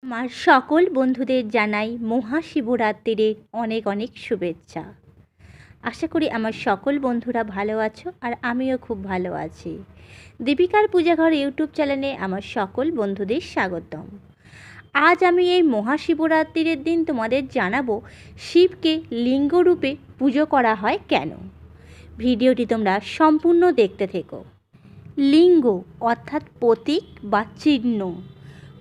আমার সকল বন্ধুদের জানাই মহাশিবরাত্রির অনেক অনেক শুভেচ্ছা। আশা করি আমার সকল বন্ধুরা ভালো আছো আর আমিও খুব ভালো আছি। দীপিকার পূজাঘর ইউটিউব চ্যানেলে আমার সকল বন্ধুদের স্বাগতম। আজ আমি এই মহাশিবরাত্রির দিন তোমাদের জানাবো শিবকে লিঙ্গরূপে পুজো করা হয় কেন। ভিডিওটি তোমরা সম্পূর্ণ দেখতে থেকো। লিঙ্গ অর্থাৎ প্রতীক বা চিহ্ন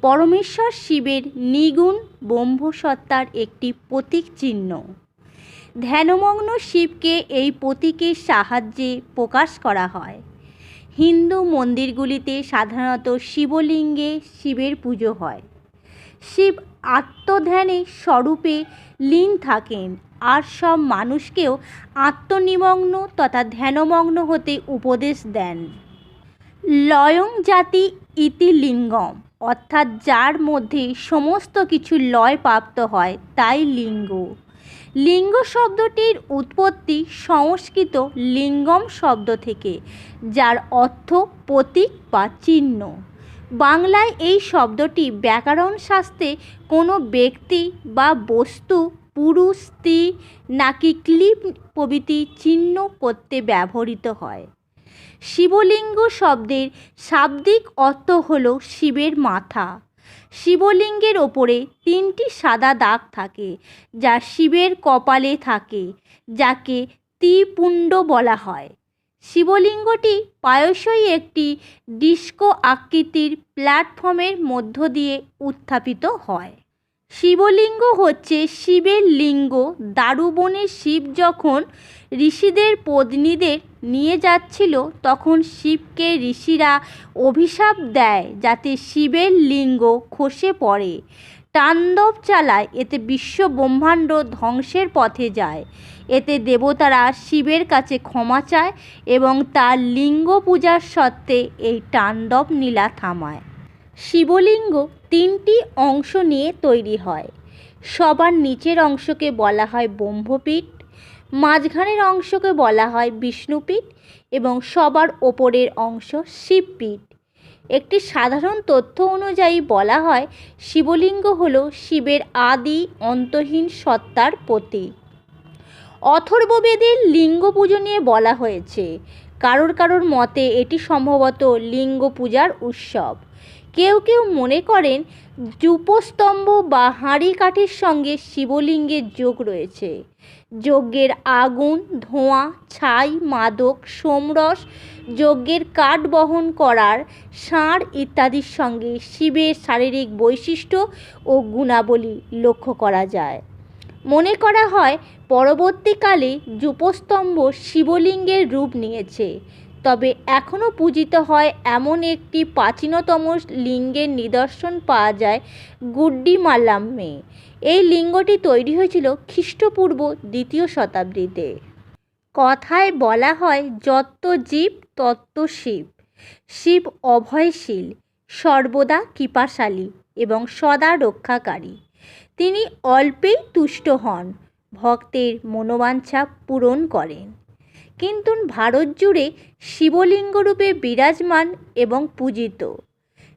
পরমেশ্বর শিবের নিগুণ ব্রহ্মসত্তার একটি প্রতীক চিহ্ন। ধ্যানমগ্ন শিবকে এই প্রতীকের সাহায্যে প্রকাশ করা হয়। হিন্দু মন্দিরগুলিতে সাধারণত শিবলিঙ্গে শিবের পুজো হয়। শিব আত্মধ্যানের স্বরূপে লীন থাকেন আর সব মানুষকেও আত্মনিমগ্ন তথা ধ্যানমগ্ন হতে উপদেশ দেন। লয়ং জাতি ইতি লিঙ্গম অর্থাৎ যার মধ্যে সমস্ত কিছু লয় প্রাপ্ত হয় তাই লিঙ্গ। লিঙ্গ শব্দটির উৎপত্তি সংস্কৃত লিঙ্গম শব্দ থেকে, যার অর্থ প্রতীক বা চিহ্ন। বাংলায় এই শব্দটি ব্যাকরণ শাস্ত্রে কোনো ব্যক্তি বা বস্তু, পুরুষ, স্ত্রী নাকি ক্লিপ প্রভৃতি চিহ্ন করতে ব্যবহৃত হয়। শিবলিঙ্গ শব্দের শাব্দিক অর্থ হল শিবের মাথা। শিবলিঙ্গের ওপরে 3টি সাদা দাগ থাকে যা শিবের কপালে থাকে, যাকে ত্রিপুণ্ড বলা হয়। শিবলিঙ্গটি প্রায়শই একটি ডিস্ক আকৃতির প্ল্যাটফর্মের মধ্য দিয়ে উত্থাপিত হয়। শিবলিঙ্গ হচ্ছে শিবের লিঙ্গ। দারুবনে শিব যখন ঋষিদের পত্নীদের নিয়ে যাচ্ছিল তখন শিবকে ঋষিরা অভিশাপ দেয় যাতে শিবের লিঙ্গ খসে পড়ে, তাণ্ডব চালায়, এতে বিশ্ব ব্রহ্মাণ্ড ধ্বংসের পথে যায়। এতে দেবতারা শিবের কাছে ক্ষমা চায় এবং তার লিঙ্গ পূজার সত্ত্বে এই তাণ্ডব লীলা থামায়। শিবলিঙ্গ 3টি অংশ নিয়ে তৈরি হয়। সবার নিচের অংশকে বলা হয় ব্রহ্মপীঠ, মাঝখানের অংশকে বলা হয় বিষ্ণুপীঠ এবং সবার ওপরের অংশ শিবপীঠ। একটি সাধারণ তথ্য অনুযায়ী বলা হয় শিবলিঙ্গ হল শিবের আদি অন্তহীন সত্তার প্রতীক। অথর্ববেদের লিঙ্গ পুজো নিয়ে বলা হয়েছে। কারোর মতে এটি সম্ভবত লিঙ্গ পূজার উৎসব। কেউ কেউ মনে করেন যূপস্তম্ভ বা হাঁড়ি কাঠির সঙ্গে শিবলিঙ্গের যোগ রয়েছে। যজ্ঞের আগুন, ধোঁয়া, ছাই, মাদক, সোমরস, যজ্ঞের কাঠ বহন করার ষাঁড় ইত্যাদির সঙ্গে শিবের শারীরিক বৈশিষ্ট্য ও গুণাবলী লক্ষ্য করা যায়। মনে করা হয় পরবর্তীকালে যূপস্তম্ভ শিবলিঙ্গের রূপ নিয়েছে, তবে এখনও পূজিত হয় এমন একটি প্রাচীনতম লিঙ্গের নিদর্শন পাওয়া যায় গুড্ডিমালামে। এই লিঙ্গটি তৈরি হয়েছিল খ্রিস্টপূর্ব 2য় শতাব্দীতে। কথায় বলা হয় যত জীব তত্ত্ব শিব। শিব অভয়শীল, সর্বদা কৃপাশালী এবং সদা রক্ষাকারী। তিনি অল্পেই তুষ্ট হন, ভক্তের মনোবাঞ্ছা পূরণ করেন। কিন্তু ভারত জুড়ে শিবলিঙ্গরূপে বিরাজমান এবং পূজিত।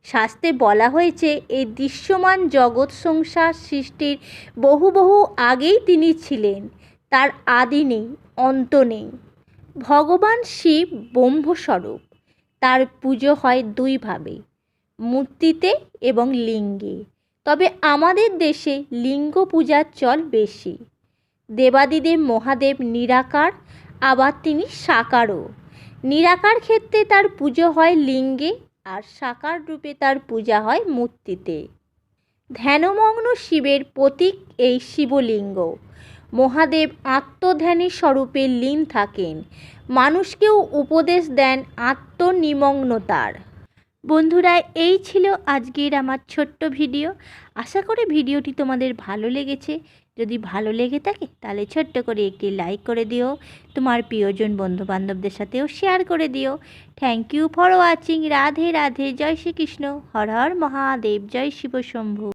শাস্ত্রে বলা হয়েছে এই দৃশ্যমান জগৎ সংসার সৃষ্টির বহু আগেই তিনি ছিলেন। তার আদি নেই, অন্ত নেই। ভগবান শিব ব্রহ্মস্বরূপ। তার পুজো হয় 2 ভাবে, মূর্তিতে এবং লিঙ্গে। তবে আমাদের দেশে লিঙ্গ পূজার চল বেশি। দেবাদিদেব মহাদেব নিরাকার, আবার তিনি সাকারও। নিরাকার ক্ষেত্রে তার পুজো হয় লিঙ্গে আর সাকার রূপে তার পূজা হয় মূর্তিতে। ধ্যানমগ্ন শিবের প্রতীক এই শিবলিঙ্গ। মহাদেব আত্মধ্যানের স্বরূপে লীন থাকেন, মানুষকেও উপদেশ দেন আত্মনিমগ্নতার। বন্ধুরা, এই ছিল আজকের আমার ছোট্ট ভিডিও। আশা করি ভিডিওটি তোমাদের ভালো লেগেছে। যদি ভালো লেগে থাকে তাহলে ছোট্ট করে একটি লাইক করে দিও, তোমার প্রিয়জন বন্ধু বান্ধবদের সাথেও শেয়ার করে দিও। Thank you for watching. Radhe Radhe. জয় শ্রীকৃষ্ণ। হর হর মহাদেব। জয় শিব শম্ভু।